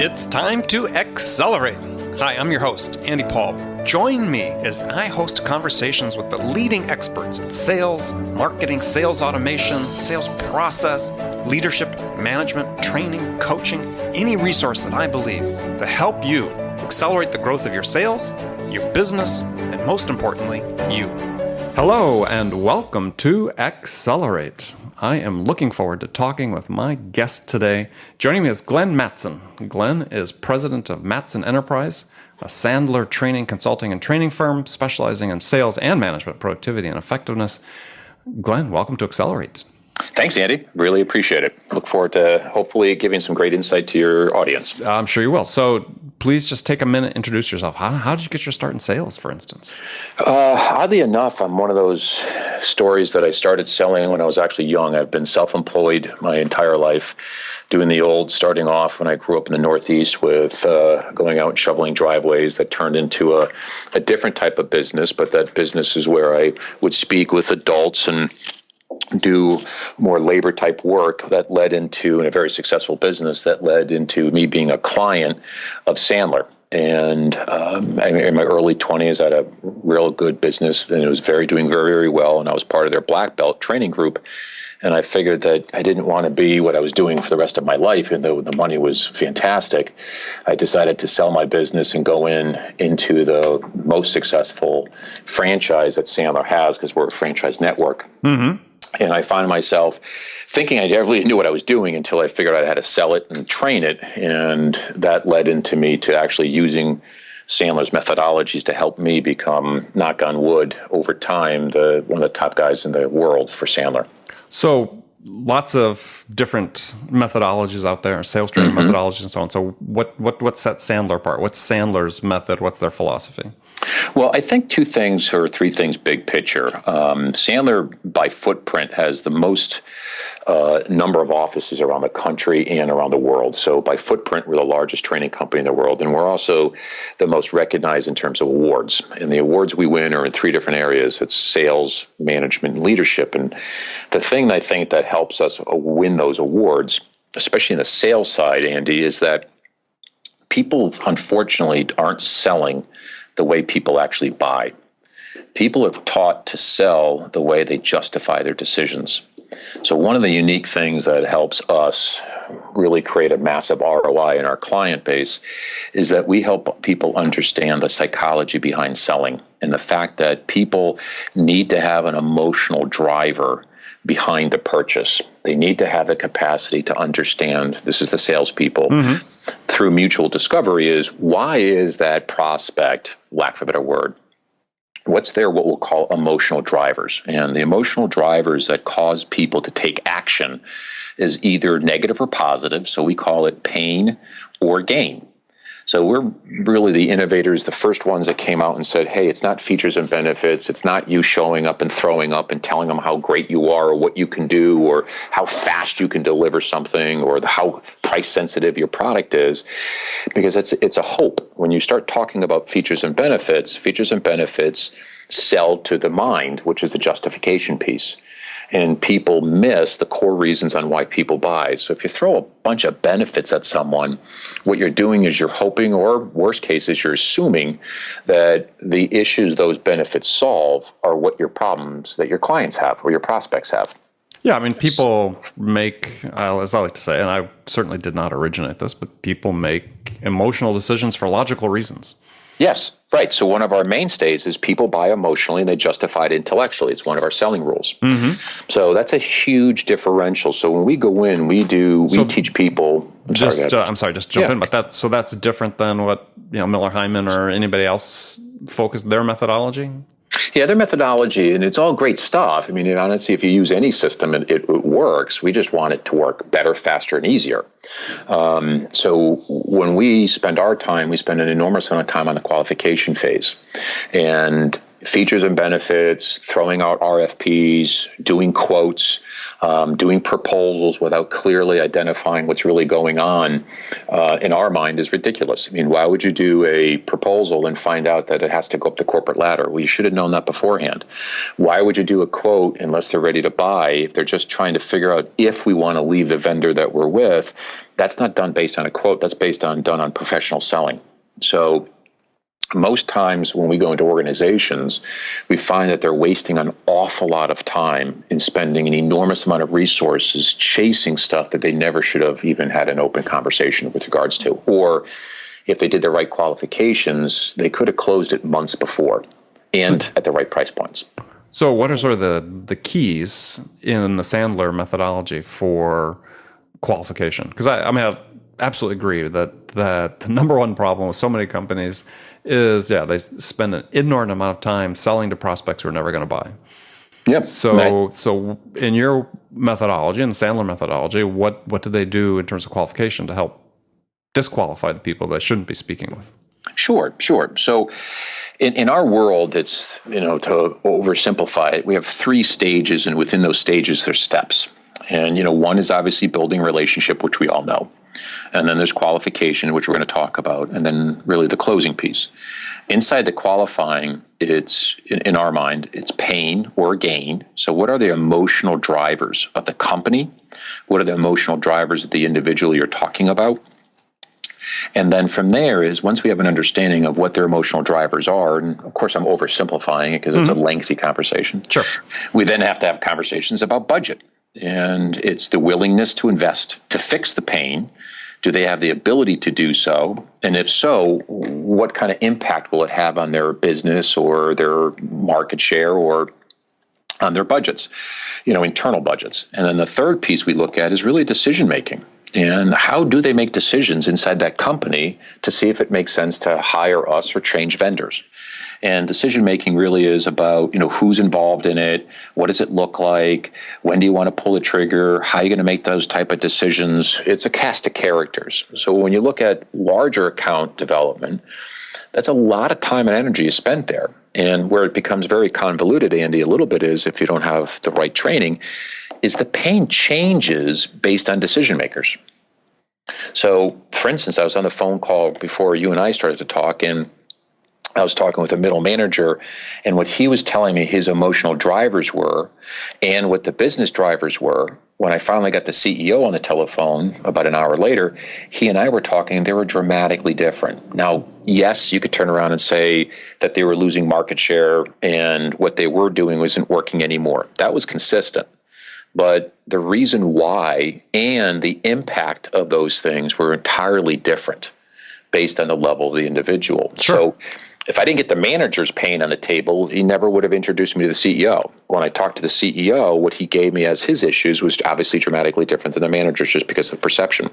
It's time to accelerate. Hi, I'm your host, Andy Paul. Join me as I host conversations with the leading experts in sales, marketing, sales automation, sales process, leadership, management, training, coaching, any resource that I believe to help you accelerate the growth of your sales, your business, and most importantly, you. Hello, and welcome to Accelerate. I am looking forward to talking with my guest today. Joining me is Glenn Mattson. Glenn is president of Mattson Enterprise, a Sandler training, consulting, and training firm specializing in sales and management, productivity, and effectiveness. Glenn, welcome to Accelerate. Thanks, Andy. Really appreciate it. Look forward to hopefully giving some great insight to your audience. I'm sure you will. So please just take a minute, introduce yourself. How did you get your start in sales, for instance? Oddly enough, I'm one of those stories that I started selling when I was actually young. I've been self-employed my entire life, doing the old, starting off when I grew up in the Northeast with going out and shoveling driveways. That turned into a different type of business, but that business is where I would speak with adults and do more labor type work that led into, in a very successful business, that led into me being a client of Sandler. And in my early 20s, I had a real good business, and it was doing very, very well. And I was part of their black belt training group. And I figured that I didn't want to be what I was doing for the rest of my life, even though the money was fantastic. I decided to sell my business and go into the most successful franchise that Sandler has, because we're a franchise network. Mm-hmm. And I found myself thinking I really knew what I was doing until I figured out how to sell it and train it. And that led into me to actually using Sandler's methodologies to help me become, knock on wood, over time, one of the top guys in the world for Sandler. So lots of different methodologies out there, sales training methodologies and so on. So what sets Sandler apart? What's Sandler's method? What's their philosophy? Well, I think two things or three things big picture. Sandler, by footprint, has the most number of offices around the country and around the world. So by footprint, we're the largest training company in the world, and we're also the most recognized in terms of awards. And the awards we win are in three different areas. It's sales, management, and leadership. And the thing I think that helps us win those awards, especially in the sales side, Andy, is that people, unfortunately, aren't selling the way people actually buy. People are taught to sell the way they justify their decisions. So one of the unique things that helps us really create a massive ROI in our client base is that we help people understand the psychology behind selling and the fact that people need to have an emotional driver behind the purchase. They need to have the capacity to understand, this is the salespeople, through mutual discovery, is why is that prospect, lack of a better word, what's their what we'll call emotional drivers? And the emotional drivers that cause people to take action is either negative or positive, so we call it pain or gain. So we're really the innovators, the first ones that came out and said, hey, it's not features and benefits. It's not you showing up and throwing up and telling them how great you are or what you can do or how fast you can deliver something or how price sensitive your product is, because it's a hope. When you start talking about features and benefits sell to the mind, which is the justification piece. And people miss the core reasons on why people buy. So if you throw a bunch of benefits at someone, what you're doing is you're hoping, or worst case is you're assuming, that the issues those benefits solve are what your problems that your clients have or your prospects have. Yeah, I mean, people make, as I like to say, and I certainly did not originate this, but people make emotional decisions for logical reasons. Yes, right. So one of our mainstays is people buy emotionally and they justify it intellectually. It's one of our selling rules. So that's a huge differential. So when we go in, we teach people. Just jump in. But that's different than what Miller Hyman or anybody else focused their methodology. Yeah, their methodology, and it's all great stuff. I mean, honestly, if you use any system, it works. We just want it to work better, faster, and easier. So when we spend our time, we spend an enormous amount of time on the qualification phase. And features and benefits, throwing out RFPs, doing quotes, doing proposals without clearly identifying what's really going on, in our mind is ridiculous. I mean, why would you do a proposal and find out that it has to go up the corporate ladder? Well, you should have known that beforehand. Why would you do a quote unless they're ready to buy? If they're just trying to figure out if we want to leave the vendor that we're with, that's not done based on a quote. That's done on professional selling. So most times when we go into organizations, we find that they're wasting an awful lot of time in spending an enormous amount of resources chasing stuff that they never should have even had an open conversation with regards to. Or if they did the right qualifications, they could have closed it months before and at the right price points. So what are sort of the keys in the Sandler methodology for qualification? Because I absolutely agree that the number one problem with so many companies is, they spend an inordinate amount of time selling to prospects who are never going to buy. Yep. So in your methodology, in the Sandler methodology, what do they do in terms of qualification to help disqualify the people they shouldn't be speaking with? Sure. So in our world, it's, to oversimplify it, we have 3 stages, and within those stages, there's steps. And, one is obviously building a relationship, which we all know. And then there's qualification, which we're going to talk about, and then really the closing piece. Inside the qualifying, it's, in our mind, it's pain or gain. So what are the emotional drivers of the company? What are the emotional drivers of the individual you're talking about? And then from there is, once we have an understanding of what their emotional drivers are, and of course I'm oversimplifying it because it's a lengthy conversation. Sure. We then have to have conversations about budget. And it's the willingness to invest to fix the pain. Do they have the ability to do so? And if so, what kind of impact will it have on their business or their market share or on their budgets, internal budgets? And then the third piece we look at is really decision making. And how do they make decisions inside that company to see if it makes sense to hire us or change vendors? And decision making really is about, who's involved in it, what does it look like, when do you want to pull the trigger, how are you going to make those type of decisions? It's a cast of characters. So when you look at larger account development, that's a lot of time and energy is spent there. And where it becomes very convoluted, Andy, a little bit is, if you don't have the right training, is the pain changes based on decision makers. So, for instance, I was on the phone call before you and I started to talk, and I was talking with a middle manager, and what he was telling me his emotional drivers were and what the business drivers were. When I finally got the CEO on the telephone about an hour later, he and I were talking, they were dramatically different. Now, yes, you could turn around and say that they were losing market share and what they were doing wasn't working anymore. That was consistent. But the reason why and the impact of those things were entirely different based on the level of the individual. Sure. So if I didn't get the manager's pain on the table, he never would have introduced me to the CEO. When I talked to the CEO, what he gave me as his issues was obviously dramatically different than the manager's, just because of perception.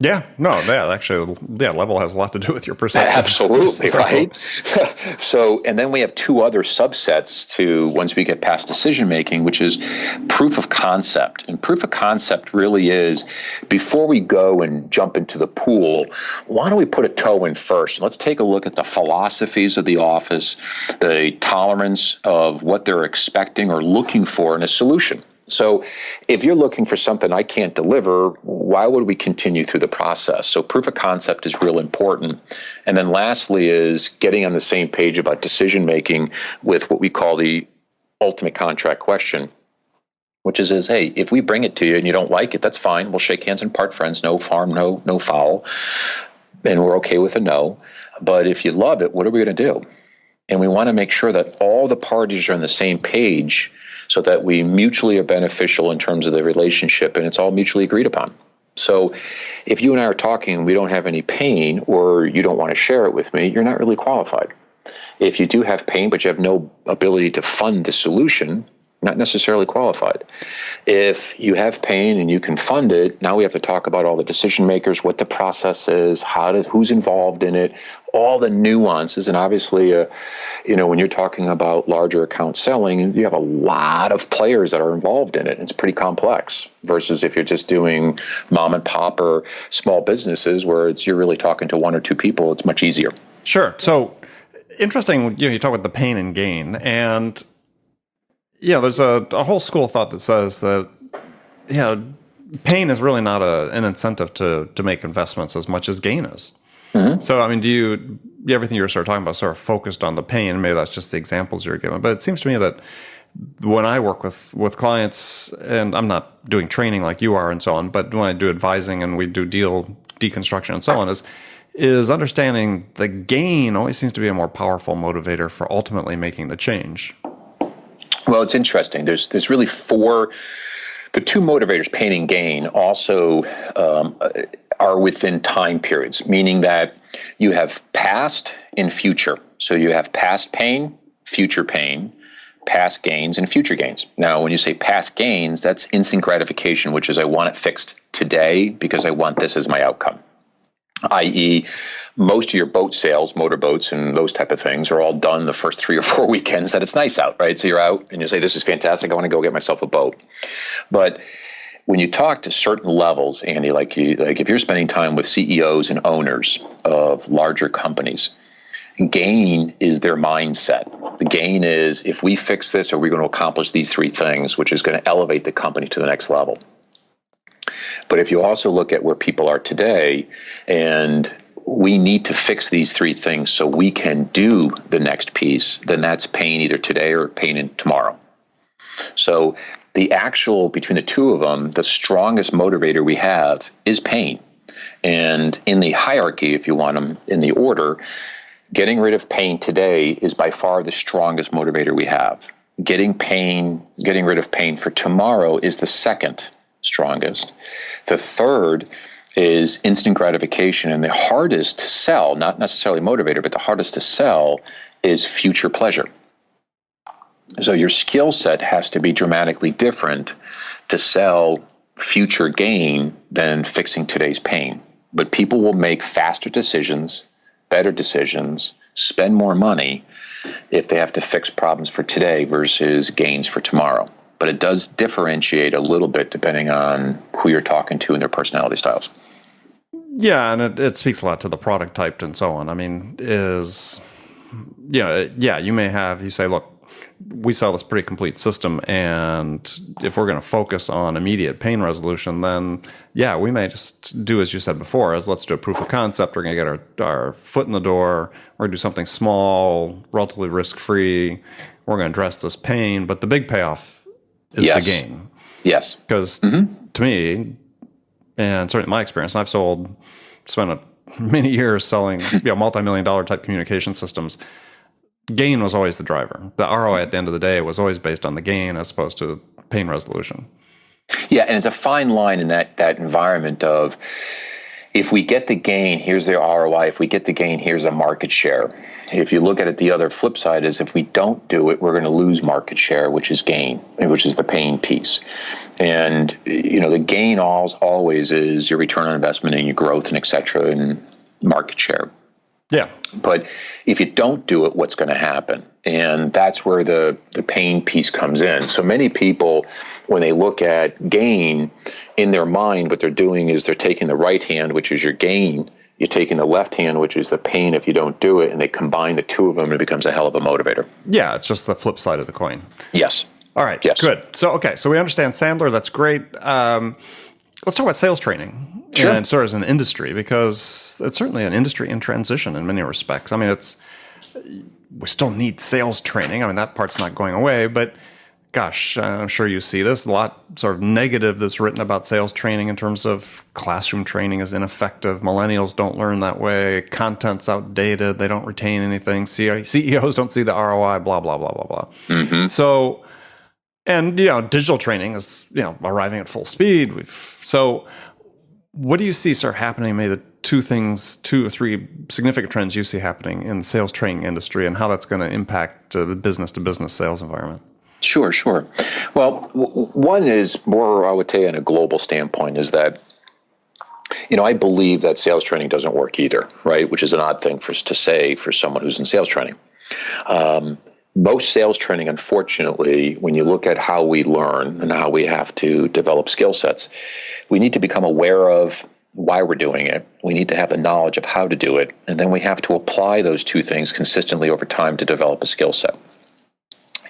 Yeah, no, level has a lot to do with your perception. Absolutely, right? So, and then we have 2 other subsets to, once we get past decision making, which is proof of concept. And proof of concept really is, before we go and jump into the pool, why don't we put a toe in first? Let's take a look at the philosophies of the office, the tolerance of what they're expecting or looking for in a solution. So if you're looking for something I can't deliver, why would we continue through the process? So proof of concept is real important. And then lastly is getting on the same page about decision making with what we call the ultimate contract question, which is, hey, if we bring it to you and you don't like it, that's fine. We'll shake hands and part friends. No harm, no foul. And we're okay with a no. But if you love it, what are we going to do? And we want to make sure that all the parties are on the same page, so that we mutually are beneficial in terms of the relationship, and it's all mutually agreed upon. So if you and I are talking and we don't have any pain, or you don't want to share it with me, you're not really qualified. If you do have pain, but you have no ability to fund the solution, not necessarily qualified. If you have pain and you can fund it, now we have to talk about all the decision makers, what the process is, who's involved in it, all the nuances. And obviously, when you're talking about larger account selling, you have a lot of players that are involved in it. It's pretty complex versus if you're just doing mom and pop or small businesses where you're really talking to 1 or 2 people, it's much easier. Sure. So interesting, you talk about the pain and gain, and there's a whole school of thought that says that pain is really not an incentive to make investments as much as gain is. Mm-hmm. So, I mean, everything you were sort of talking about sort of focused on the pain, and maybe that's just the examples you're giving. But it seems to me that when I work with clients, and I'm not doing training like you are and so on, but when I do advising and we do deal deconstruction and so on, is understanding the gain always seems to be a more powerful motivator for ultimately making the change. Well, it's interesting. There's really the two motivators, pain and gain, also are within time periods, meaning that you have past and future. So you have past pain, past gains, and future gains. Now, when you say past gains, that's instant gratification, which is I want it fixed today because I want this as my outcome. i.e., most of your boat sales, motorboats and those type of things are all done the first 3 or 4 weekends that it's nice out, right? So you're out and you say, this is fantastic, I want to go get myself a boat. But when you talk to certain levels, Andy, like if you're spending time with CEOs and owners of larger companies, gain is their mindset. The gain is, if we fix this, are we going to accomplish these 3 things, which is going to elevate the company to the next level. But if you also look at where people are today, and we need to fix these 3 things so we can do the next piece, then that's pain either today or pain in tomorrow. So the actual, between the two of them, the strongest motivator we have is pain. And in the hierarchy, if you want them in the order, getting rid of pain today is by far the strongest motivator we have. Getting rid of pain for tomorrow is the second strongest. The third is instant gratification, and the hardest to sell, not necessarily motivator, but the hardest to sell is future pleasure. So your skill set has to be dramatically different to sell future gain than fixing today's pain. But people will make faster decisions, better decisions, spend more money if they have to fix problems for today versus gains for tomorrow. But it does differentiate a little bit depending on who you're talking to and their personality styles. Yeah, and it speaks a lot to the product type and so on. I mean, you may have, you say, look, we sell this pretty complete system, and if we're going to focus on immediate pain resolution, then we may just do, as you said before, let's do a proof of concept. We're going to get our foot in the door. We're going to do something small, relatively risk-free. We're going to address this pain, but the big payoff is the gain. Yes. Because to me, and certainly my experience, I've spent many years selling multi-million-dollar type communication systems. Gain was always the driver. The ROI at the end of the day was always based on the gain as opposed to pain resolution. Yeah, and it's a fine line in that environment of, if we get the gain, here's the ROI. If we get the gain, here's a market share. If you look at it, the other flip side is, if we don't do it, we're going to lose market share, which is gain, which is the pain piece. And the gain always is your return on investment and your growth and et cetera, and market share. Yeah. But if you don't do it, what's going to happen? And that's where the pain piece comes in. So many people, when they look at gain in their mind, what they're doing is they're taking the right hand, which is your gain, you're taking the left hand, which is the pain if you don't do it, and they combine the two of them, and it becomes a hell of a motivator. Yeah, it's just the flip side of the coin. Yes. All right, yes. Good. So we understand Sandler. That's great. Let's talk about sales training. Sure. And sort of as an industry, because it's certainly an industry in transition in many respects. I mean, we still need sales training. I mean, that part's not going away, but gosh, I'm sure you see this. A lot sort of negative that's written about sales training in terms of classroom training is ineffective. Millennials don't learn that way. Content's outdated. They don't retain anything. CEOs don't see the ROI, blah, blah, blah, blah, blah. Mm-hmm. So, and, digital training is, arriving at full speed. So what do you see sort of happening, maybe the 2 or 3 significant trends you see happening in the sales training industry, and how that's going to impact the business-to-business sales environment? Sure. Well, one is more, I would say, on a global standpoint, is that, I believe that sales training doesn't work either, right? Which is an odd thing to say for someone who's in sales training. Most sales training, unfortunately, when you look at how we learn and how we have to develop skill sets, we need to become aware of why we're doing it. We need to have the knowledge of how to do it. And then we have to apply those two things consistently over time to develop a skill set.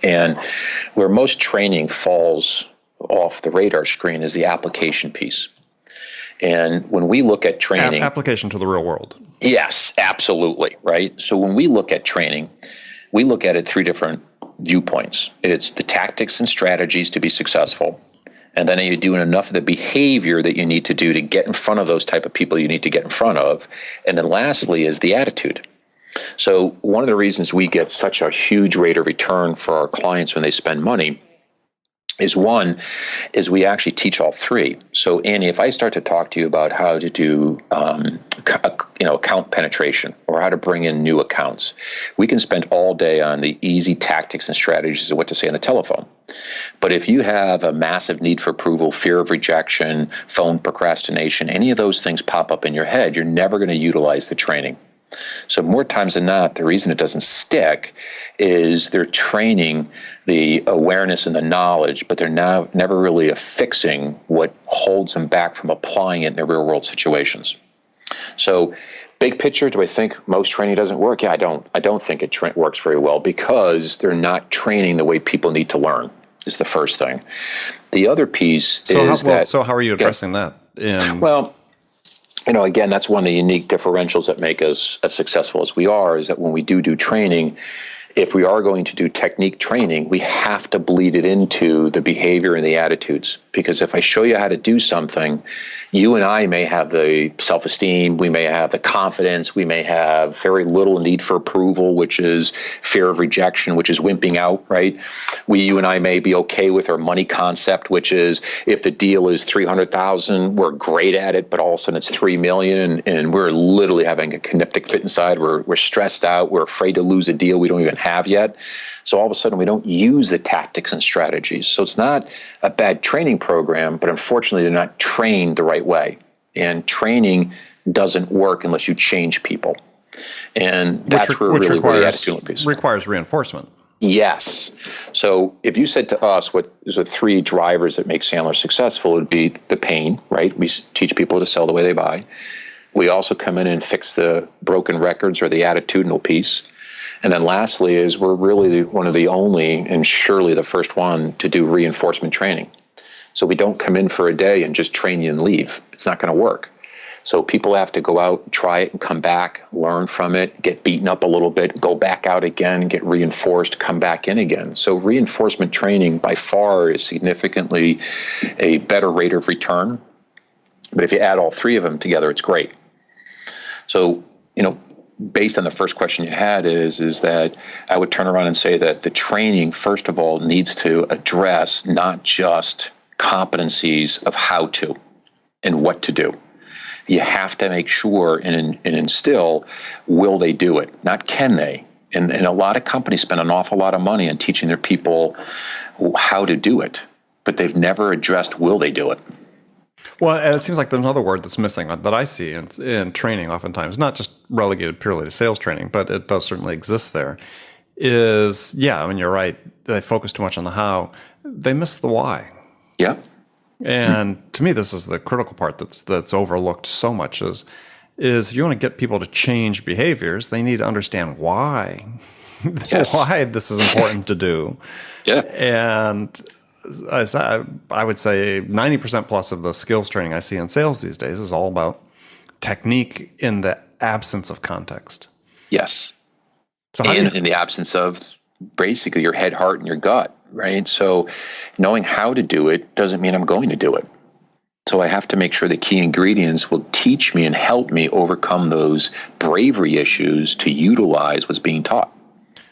And where most training falls off the radar screen is the application piece. And when we look at training... Application to the real world. Yes, absolutely, right? So when we look at training, we look at it three different viewpoints. It's the tactics and strategies to be successful. And then are you doing enough of the behavior that you need to do to get in front of those type of people you need to get in front of? And then lastly is the attitude. So one of the reasons we get such a huge rate of return for our clients when they spend money is we actually teach all three. So Annie, if I start to talk to you about how to do account penetration or how to bring in new accounts, we can spend all day on the easy tactics and strategies of what to say on the telephone. But if you have a massive need for approval, fear of rejection, phone procrastination, any of those things pop up in your head, you're never going to utilize the training. So more times than not, the reason it doesn't stick is they're training the awareness and the knowledge, but they're now never really affixing what holds them back from applying it in their real world situations. So big picture, do I think most training doesn't work? Yeah, I don't think it works very well because they're not training the way people need to learn is the first thing. The other piece So how are you addressing that? Well, again, that's one of the unique differentials that make us as successful as we are, is that when we do training, if we are going to do technique training, we have to bleed it into the behavior and the attitudes. Because if I show you how to do something, you and I may have the self-esteem, we may have the confidence, we may have very little need for approval, which is fear of rejection, which is wimping out, right? You and I may be okay with our money concept, which is if the deal is $300,000, we're great at it, but all of a sudden it's $3 million, and we're literally having a conniptic fit inside. We're stressed out. We're afraid to lose a deal we don't even have yet. So all of a sudden we don't use the tactics and strategies. So it's not a bad training program, but unfortunately they're not trained the right way. And training doesn't work unless you change people. And that's where really the attitudinal piece requires reinforcement. Yes. So if you said to us what is the three drivers that make Sandler successful, it would be the pain, right? We teach people to sell the way they buy. We also come in and fix the broken records or the attitudinal piece. And then lastly is we're really one of the only, and surely the first one, to do reinforcement training. So we don't come in for a day and just train you and leave. It's not going to work. So people have to go out, try it, and come back, learn from it, get beaten up a little bit, go back out again, get reinforced, come back in again. So reinforcement training by far is significantly a better rate of return. But if you add all three of them together, it's great. So, based on the first question you had is that I would turn around and say that the training, first of all, needs to address not just competencies of how to and what to do. You have to make sure and instill, will they do it? Not can they. And a lot of companies spend an awful lot of money on teaching their people how to do it, but they've never addressed, will they do it? Well, it seems like there's another word that's missing that I see in training oftentimes, not just relegated purely to sales training, but it does certainly exist there, is, you're right. They focus too much on the how. They miss the why. Yeah. And to me, this is the critical part that's overlooked so much is if you want to get people to change behaviors, they need to understand why. Yes. Why this is important to do. Yeah. And I would say 90% plus of the skills training I see in sales these days is all about technique in the absence of context. Yes. So in the absence of basically your head, heart, and your gut, right? So knowing how to do it doesn't mean I'm going to do it. So I have to make sure the key ingredients will teach me and help me overcome those bravery issues to utilize what's being taught.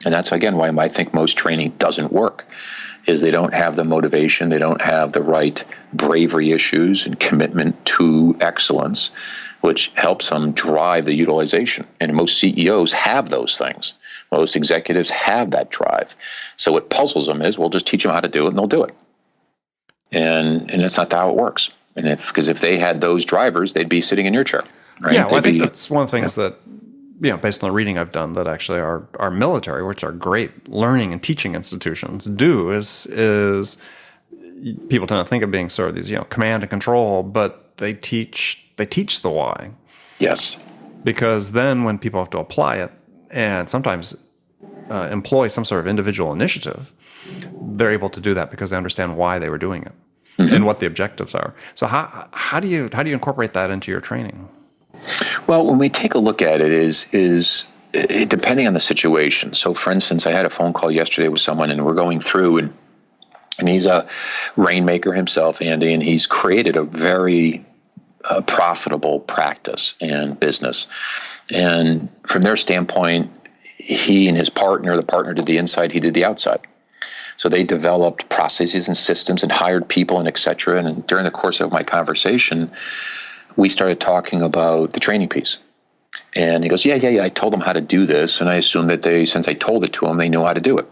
And that's, again, why I think most training doesn't work, is they don't have the motivation, they don't have the right bravery issues and commitment to excellence, which helps them drive the utilization. And most CEOs have those things. Most executives have that drive. So what puzzles them is, we'll just teach them how to do it and they'll do it. And it's not how it works. And because if they had those drivers, they'd be sitting in your chair. Right? Yeah, well, I think that's one of the things that, based on the reading I've done, that actually our military, which are great learning and teaching institutions, do is people tend to think of being sort of these, command and control, but they teach the why. Yes. Because then when people have to apply it and sometimes employ some sort of individual initiative, they're able to do that because they understand why they were doing it and what the objectives are. So how do you incorporate that into your training? Well, when we take a look at it, is depending on the situation. So, for instance, I had a phone call yesterday with someone, and we're going through, and he's a rainmaker himself, Andy, and he's created a very profitable practice and business. And from their standpoint, he and his partner, the partner did the inside, he did the outside. So they developed processes and systems and hired people and et cetera. And during the course of my conversation, we started talking about the training piece. And he goes, yeah, I told them how to do this. And I assumed that since I told it to them, they knew how to do it.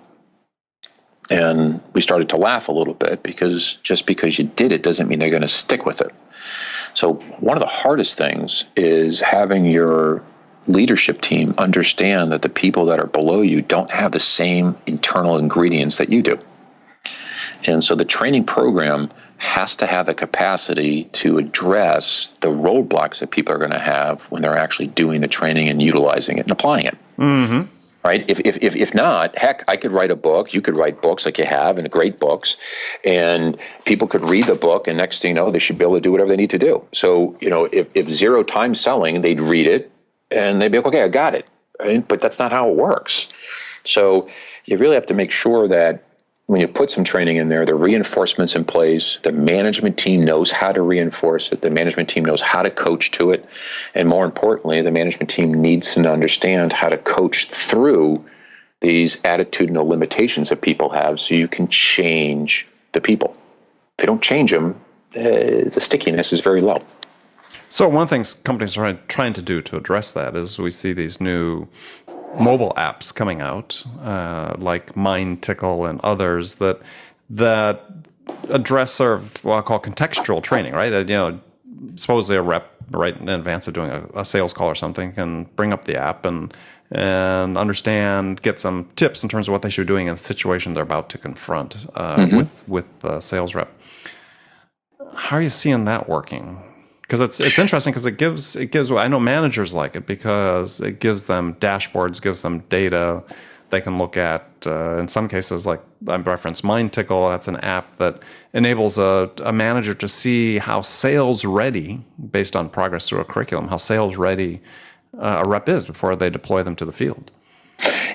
And we started to laugh a little bit because just because you did it doesn't mean they're going to stick with it. So one of the hardest things is having your leadership team understand that the people that are below you don't have the same internal ingredients that you do. And so the training program has to have the capacity to address the roadblocks that people are going to have when they're actually doing the training and utilizing it and applying it. Mm-hmm. Right? If not, heck, I could write a book. You could write books like you have, and great books, and people could read the book, and next thing you know, they should be able to do whatever they need to do. So, if 0 time selling, they'd read it, and they'd be like, okay, I got it. Right? But that's not how it works. So you really have to make sure that when you put some training in there, the reinforcement's in place, the management team knows how to reinforce it, the management team knows how to coach to it, and more importantly, the management team needs to understand how to coach through these attitudinal limitations that people have so you can change the people. If you don't change them, the stickiness is very low. So one thing companies are trying to do to address that is we see these new mobile apps coming out, like MindTickle and others that address sort of what I call contextual training, right? Supposedly a rep right in advance of doing a sales call or something can bring up the app and understand, get some tips in terms of what they should be doing in the situation they're about to confront with the sales rep. How are you seeing that working? Because it's interesting because it gives I know managers like it because it gives them dashboards, gives them data they can look at. In some cases, like I referenced MindTickle, that's an app that enables a manager to see how sales ready, based on progress through a curriculum, how sales ready a rep is before they deploy them to the field.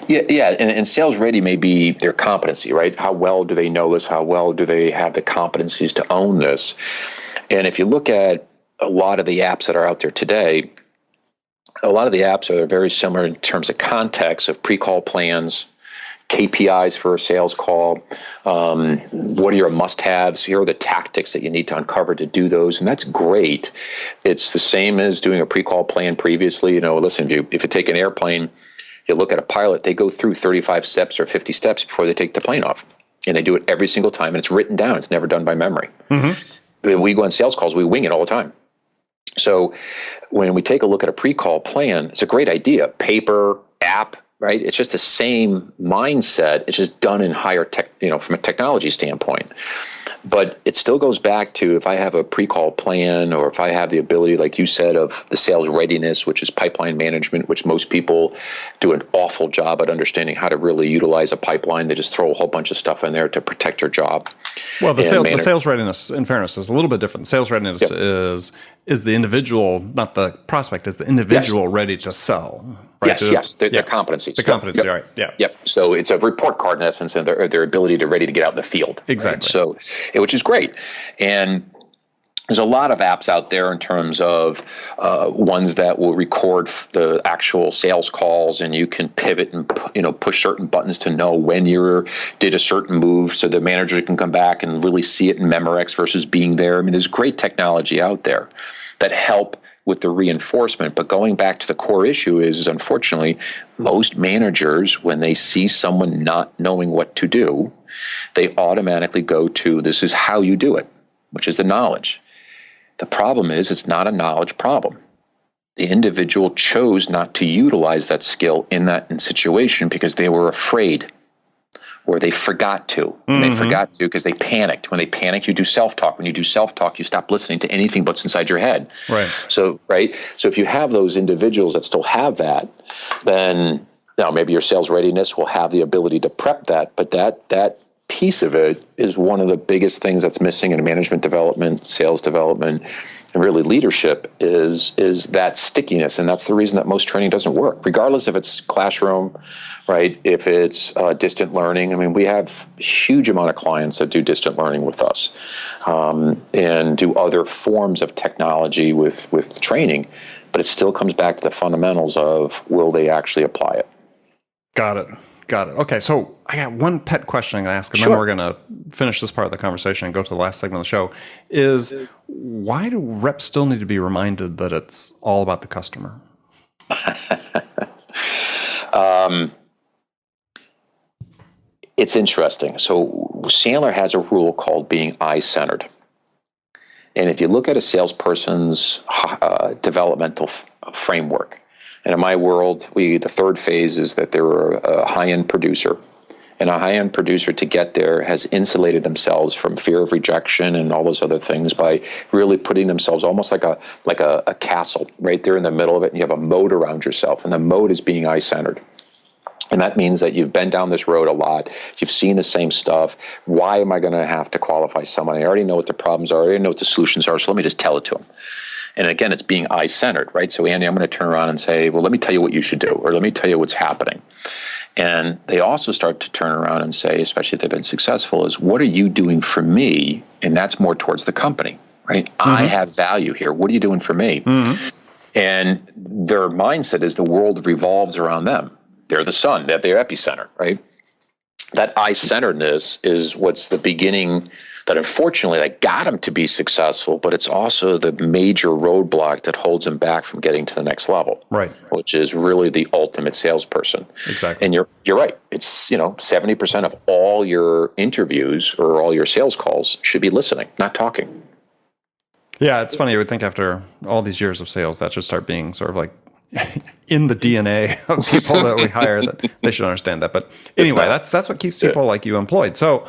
Yeah, and sales ready may be their competency, right? How well do they know this? How well do they have the competencies to own this? And if you look at a lot of the apps that are out there today, a lot of the apps are very similar in terms of context of pre-call plans, KPIs for a sales call. What are your must-haves? Here are the tactics that you need to uncover to do those, and that's great. It's the same as doing a pre-call plan previously. Listen, if you take an airplane, you look at a pilot, they go through 35 steps or 50 steps before they take the plane off, and they do it every single time, and it's written down. It's never done by memory. Mm-hmm. We go on sales calls, we wing it all the time. So when we take a look at a pre-call plan, it's a great idea. Paper, app, right? It's just the same mindset. It's just done in higher tech, from a technology standpoint. But it still goes back to if I have a pre-call plan or if I have the ability, like you said, of the sales readiness, which is pipeline management, which most people do an awful job at understanding how to really utilize a pipeline. They just throw a whole bunch of stuff in there to protect their job. Well, the sales readiness, in fairness, is a little bit different. Sales readiness is the individual, not the prospect, is the individual ready to sell. Right? Yes, their competencies. The competency, right, yeah. Yep, so it's a report card in essence, and their ability to ready to get out in the field. Exactly. Right? So, which is great. And there's a lot of apps out there in terms of ones that will record the actual sales calls, and you can pivot and push certain buttons to know when you did a certain move, so the manager can come back and really see it in Memorex versus being there. I mean, there's great technology out there that help with the reinforcement. But going back to the core issue is unfortunately, most managers, when they see someone not knowing what to do, they automatically go to, this is how you do it, which is the knowledge. The problem is it's not a knowledge problem. The individual chose not to utilize that skill in that situation because they were afraid. or they forgot to. And they forgot to because they panicked. When they panicked, you do self-talk. When you do self-talk, you stop listening to anything but what's inside your head. Right. So if you have those individuals that still have that, then maybe your sales readiness will have the ability to prep that, but that piece of it is one of the biggest things that's missing in management development, sales development, and really leadership is that stickiness. And that's the reason that most training doesn't work, regardless if it's classroom, right? If it's distant learning. I mean, we have a huge amount of clients that do distant learning with us and do other forms of technology with training, but it still comes back to the fundamentals of, will they actually apply it? Got it. Okay, so I got one pet question I'm going to ask, and Sure. then we're going to finish this part of the conversation and go to the last segment of the show, is why do reps still need to be reminded that it's all about the customer? It's interesting. So Sandler has a rule called being eye-centered. And if you look at a salesperson's developmental framework, and in my world, the third phase is that they're a high-end producer. And a high-end producer, to get there, has insulated themselves from fear of rejection and all those other things by really putting themselves almost like a castle right there in the middle of it, and you have a moat around yourself, and the moat is being eye-centered. And that means that you've been down this road a lot. You've seen the same stuff. Why am I going to have to qualify someone? I already know what the problems are. I already know what the solutions are, so let me just tell it to them. And again, it's being eye-centered, right? So, Andy, I'm going to turn around and say, well, let me tell you what you should do, or let me tell you what's happening. And they also start to turn around and say, especially if they've been successful, is what are you doing for me? And that's more towards the company, right? I have value here. What are you doing for me? And their mindset is the world revolves around them. They're the sun, they're their epicenter, right? That eye-centeredness is what's the beginning that unfortunately that got them to be successful, but it's also the major roadblock that holds them back from getting to the next level, right? Which is really the ultimate salesperson. Exactly. And you're right. It's 70% of all your interviews or all your sales calls should be listening, not talking. Yeah, it's funny. You would think after all these years of sales, that should start being sort of like in the DNA of people that we hire, that they should understand that. But anyway, that's what keeps people like you employed. So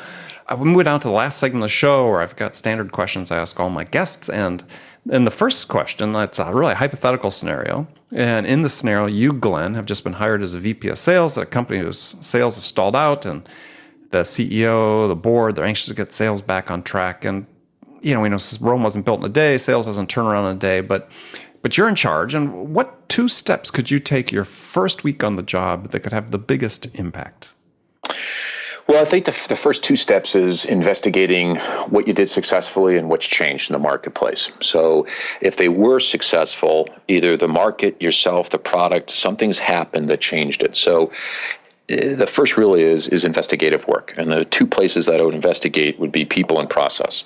we move down to the last segment of the show where I've got standard questions I ask all my guests. And in the first question, that's a really hypothetical scenario. And in the scenario, you, Glenn, have just been hired as a VP of sales at a company whose sales have stalled out, and the CEO, the board, they're anxious to get sales back on track. And we know Rome wasn't built in a day, sales doesn't turn around in a day, but you're in charge. And what 2 steps could you take your first week on the job that could have the biggest impact? Well, I think the first 2 steps is investigating what you did successfully and what's changed in the marketplace. So if they were successful, either the market, yourself, the product, something's happened that changed it. So the first really is investigative work. And the 2 places that I would investigate would be people and process.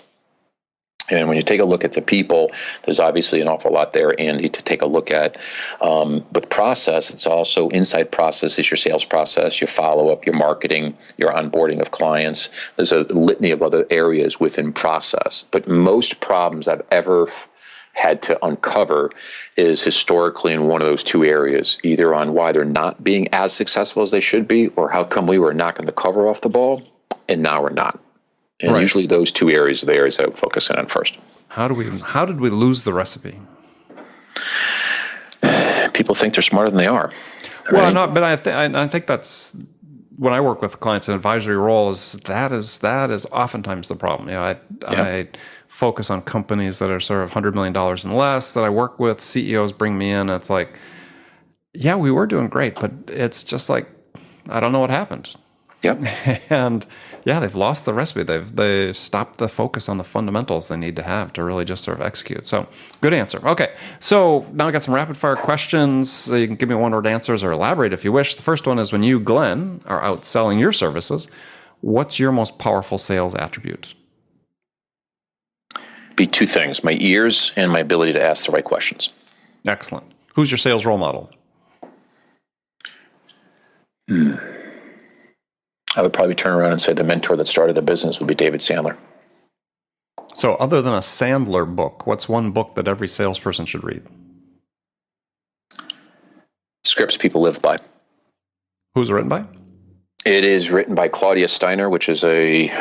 And when you take a look at the people, there's obviously an awful lot there, Andy, to take a look at. With process, it's also inside process is your sales process, your follow-up, your marketing, your onboarding of clients. There's a litany of other areas within process. But most problems I've ever had to uncover is historically in one of those 2 areas, either on why they're not being as successful as they should be, or how come we were knocking the cover off the ball and now we're not. And usually those 2 areas are the areas that I would focus in on first. How did we lose the recipe? People think they're smarter than they are. Well, right? But I think that's when I work with clients in advisory roles, that is oftentimes the problem. I focus on companies that are sort of $100 million and less that I work with. CEOs bring me in. And it's like, yeah, we were doing great, but it's just like, I don't know what happened. Yep. And yeah, they've lost the recipe. They've stopped the focus on the fundamentals they need to have to really just sort of execute. So good answer. Okay, so now I got some rapid fire questions. So you can give me one-word answers or elaborate if you wish. The first one is, when you, Glenn, are out selling your services, what's your most powerful sales attribute? Be 2 things: my ears and my ability to ask the right questions. Excellent. Who's your sales role model? I would probably turn around and say the mentor that started the business would be David Sandler. So other than a Sandler book, what's one book that every salesperson should read? Scripts People Live By. Who's it written by? It is written by Claudia Steiner, which is a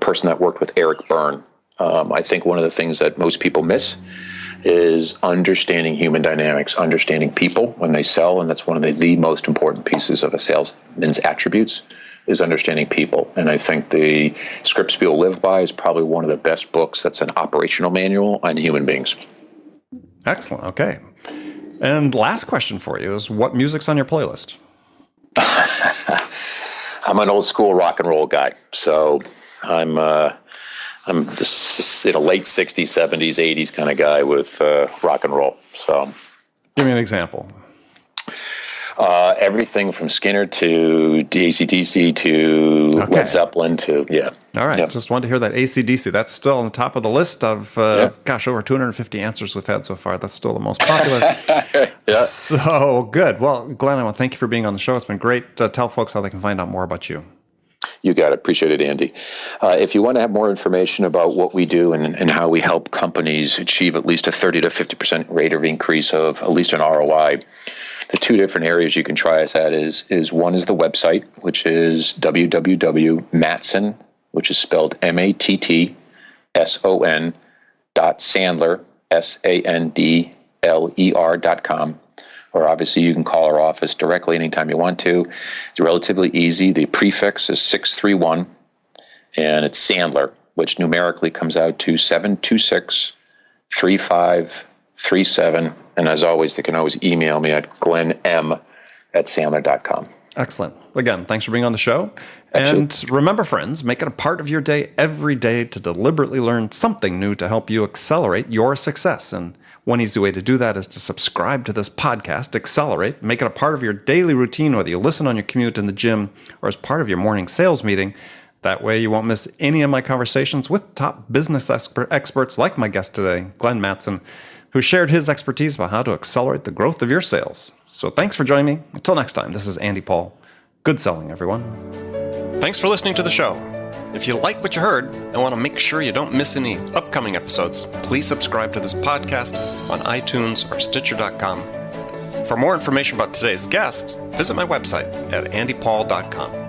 person that worked with Eric Berne. I think one of the things that most people miss is understanding human dynamics, understanding people when they sell, and that's one of the most important pieces of a salesman's attributes, is understanding people. And I think the Script Spiel Live By is probably one of the best books that's an operational manual on human beings. Excellent. Okay. And last question for you is, what music's on your playlist? I'm an old school rock and roll guy, so I'm this late 60s, 70s, 80s kind of guy with rock and roll. So, give me an example. Everything from Skinner to AC/DC to Led Zeppelin to, All right. Yep. Just wanted to hear that AC/DC. That's still on the top of the list of, over 250 answers we've had so far. That's still the most popular. Yeah. So good. Well, Glenn, I want to thank you for being on the show. It's been great. Tell folks how they can find out more about you. You got it. Appreciate it, Andy. If you want to have more information about what we do and how we help companies achieve at least a 30 to 50% rate of increase of at least an ROI, the two different areas you can try us at is one is the website, which is www.mattson, which is spelled MATTSON .Sandler, SANDLER.com. Or obviously you can call our office directly anytime you want to. It's relatively easy. The prefix is 631, and it's Sandler, which numerically comes out to 726-3537. And as always, they can always email me at glenn.m@sandler.com. Excellent. Again, thanks for being on the show. Absolutely. And remember, friends, make it a part of your day every day to deliberately learn something new to help you accelerate your success. And one easy way to do that is to subscribe to this podcast, Accelerate. Make it a part of your daily routine, whether you listen on your commute in the gym or as part of your morning sales meeting. That way you won't miss any of my conversations with top business experts like my guest today, Glenn Mattson, who shared his expertise about how to accelerate the growth of your sales. So thanks for joining me. Until next time, this is Andy Paul. Good selling, everyone. Thanks for listening to the show. If you like what you heard and want to make sure you don't miss any upcoming episodes, please subscribe to this podcast on iTunes or Stitcher.com. For more information about today's guest, visit my website at andypaul.com.